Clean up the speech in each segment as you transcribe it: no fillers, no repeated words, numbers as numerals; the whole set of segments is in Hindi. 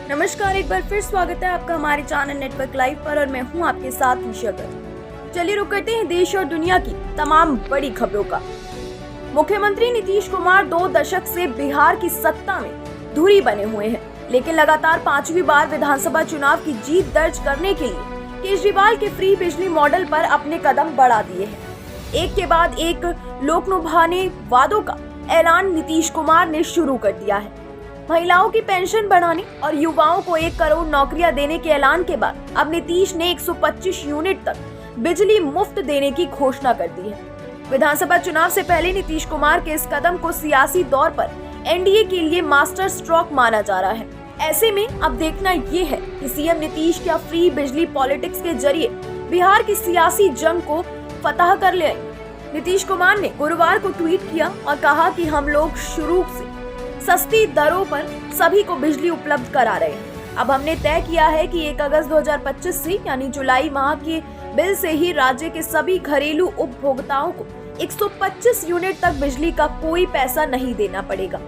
नमस्कार, एक बार फिर स्वागत है आपका हमारे चैनल नेटवर्क लाइव पर और मैं हूं आपके साथ निशा गर्ग। चलिए रुक करते हैं देश और दुनिया की तमाम बड़ी खबरों का। मुख्यमंत्री नीतीश कुमार 2 दशक से बिहार की सत्ता में धुरी बने हुए हैं, लेकिन लगातार 5वीं बार विधानसभा चुनाव की जीत दर्ज करने के लिए केजरीवाल के फ्री बिजली मॉडल पर अपने कदम बढ़ा दिए हैं। एक के बाद एक लोकलुभाने वादों का ऐलान नीतीश कुमार ने शुरू कर दिया है। महिलाओं की पेंशन बढ़ाने और युवाओं को 1 करोड़ नौकरियां देने के ऐलान के बाद अब नीतीश ने 125 यूनिट तक बिजली मुफ्त देने की घोषणा कर दी है। विधानसभा चुनाव से पहले नीतीश कुमार के इस कदम को सियासी तौर पर एनडीए के लिए मास्टर स्ट्रोक माना जा रहा है। ऐसे में अब देखना ये है कि सीएम नीतीश क्या फ्री बिजली पॉलिटिक्स के जरिए बिहार की सियासी जंग को फतह कर ले। नीतीश कुमार ने गुरुवार को ट्वीट किया और कहा कि हम लोग शुरू से सस्ती दरों पर सभी को बिजली उपलब्ध करा रहे हैं। अब हमने तय किया है कि 1 अगस्त 2025 से यानी जुलाई माह के बिल से ही राज्य के सभी घरेलू उपभोक्ताओं को 125 यूनिट तक बिजली का कोई पैसा नहीं देना पड़ेगा।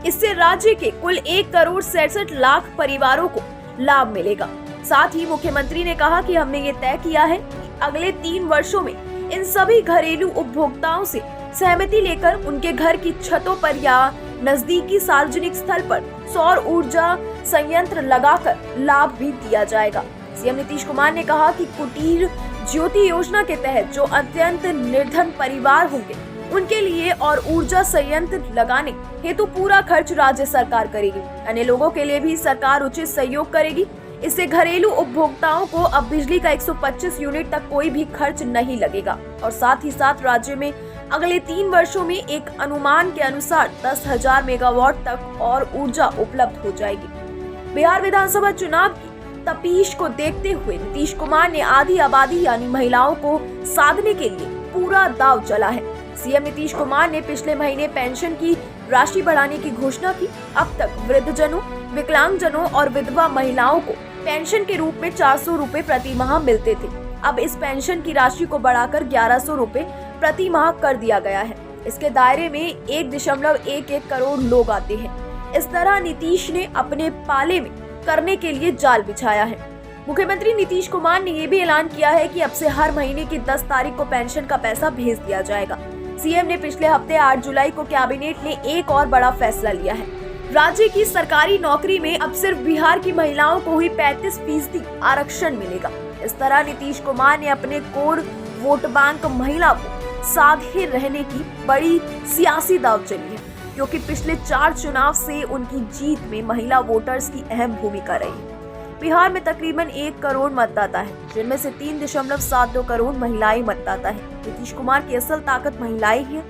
इससे राज्य के कुल 1 करोड़ 67 लाख परिवारों को लाभ मिलेगा। साथ ही मुख्यमंत्री ने कहा कि हमने ये तय किया है कि अगले 3 वर्षों में इन सभी घरेलू उपभोक्ताओं से सहमति लेकर उनके घर की छतों पर या नजदीकी सार्वजनिक स्थल पर सौर ऊर्जा संयंत्र लगाकर लाभ भी दिया जाएगा। सीएम नीतीश कुमार ने कहा कि कुटीर ज्योति योजना के तहत जो अत्यंत निर्धन परिवार होंगे उनके लिए और ऊर्जा संयंत्र लगाने हेतु पूरा खर्च राज्य सरकार करेगी। अन्य लोगों के लिए भी सरकार उचित सहयोग करेगी। इससे घरेलू उपभोक्ताओं को अब बिजली का 125 यूनिट तक कोई भी खर्च नहीं लगेगा और साथ ही साथ राज्य में अगले 3 वर्षों में एक अनुमान के अनुसार 10,000 मेगावाट तक और ऊर्जा उपलब्ध हो जाएगी। बिहार विधानसभा चुनाव की तपीश को देखते हुए नीतीश कुमार ने आधी आबादी यानी महिलाओं को साधने के लिए पूरा दांव चला है। सीएम नीतीश कुमार ने पिछले महीने पेंशन की राशि बढ़ाने की घोषणा की। अब तक वृद्धजनों, विकलांगजनों और विधवा महिलाओं को पेंशन के रूप में 400 रूपए प्रति माह मिलते थे। अब इस पेंशन की राशि को बढ़ाकर 1100 रूपए प्रति माह कर दिया गया है। इसके दायरे में 1.11 करोड़ लोग आते हैं। इस तरह नीतीश ने अपने पाले में करने के लिए जाल बिछाया है। मुख्यमंत्री नीतीश कुमार ने ये भी ऐलान किया है कि अब से हर महीने की 10 तारीख को पेंशन का पैसा भेज दिया जाएगा। सीएम ने पिछले हफ्ते 8 जुलाई को कैबिनेट ने एक और बड़ा फैसला लिया है। राज्य की सरकारी नौकरी में अब सिर्फ बिहार की महिलाओं को ही 35% आरक्षण मिलेगा। इस तरह नीतीश कुमार ने अपने कोर वोट बैंक महिला को साधे रहने की बड़ी सियासी दांव चली है, क्योंकि पिछले 4 चुनाव से उनकी जीत में महिला वोटर्स की अहम भूमिका रही है। बिहार में तकरीबन 1 करोड़ मतदाता है, जिनमें से 3.72 करोड़ महिलाएं मतदाता है। नीतीश कुमार की असल ताकत महिलाएं ही है।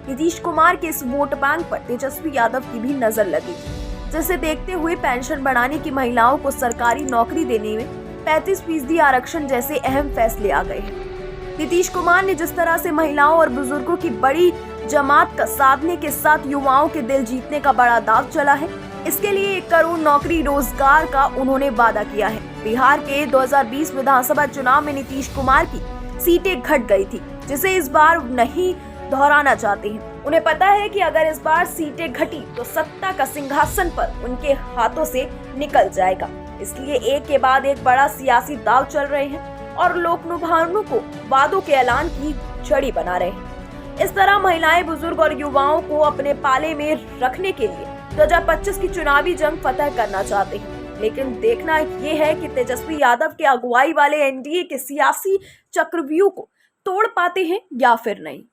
नीतीश कुमार के इस वोट बैंक पर तेजस्वी यादव की भी नजर लगेगी, जिसे देखते हुए पेंशन बढ़ाने की महिलाओं को सरकारी नौकरी देने में 35% आरक्षण जैसे अहम फैसले आ गए हैं। नीतीश कुमार ने जिस तरह से महिलाओं और बुजुर्गों की बड़ी जमात का साधने के साथ युवाओं के दिल जीतने का बड़ा दांव चला है, इसके लिए 1 करोड़ नौकरी रोजगार का उन्होंने वादा किया है। बिहार के 2020 विधानसभा चुनाव में नीतीश कुमार की सीटें घट गई थी, जिसे इस बार नहीं दोहराना चाहते हैं। उन्हें पता है कि अगर इस बार सीटें घटी तो सत्ता का सिंहासन पर उनके हाथों से निकल जाएगा। इसलिए एक के बाद एक बड़ा सियासी दांव चल रहे हैं और लोकलुभावनों को वादों के ऐलान की छड़ी बना रहे हैं। इस तरह महिलाएं, बुजुर्ग और युवाओं को अपने पाले में रखने के लिए 2025 की चुनावी जंग फतह करना चाहते हैं। लेकिन देखना ये है कि तेजस्वी यादव के अगुवाई वाले एनडीए के सियासी चक्रव्यूह को तोड़ पाते हैं या फिर नहीं।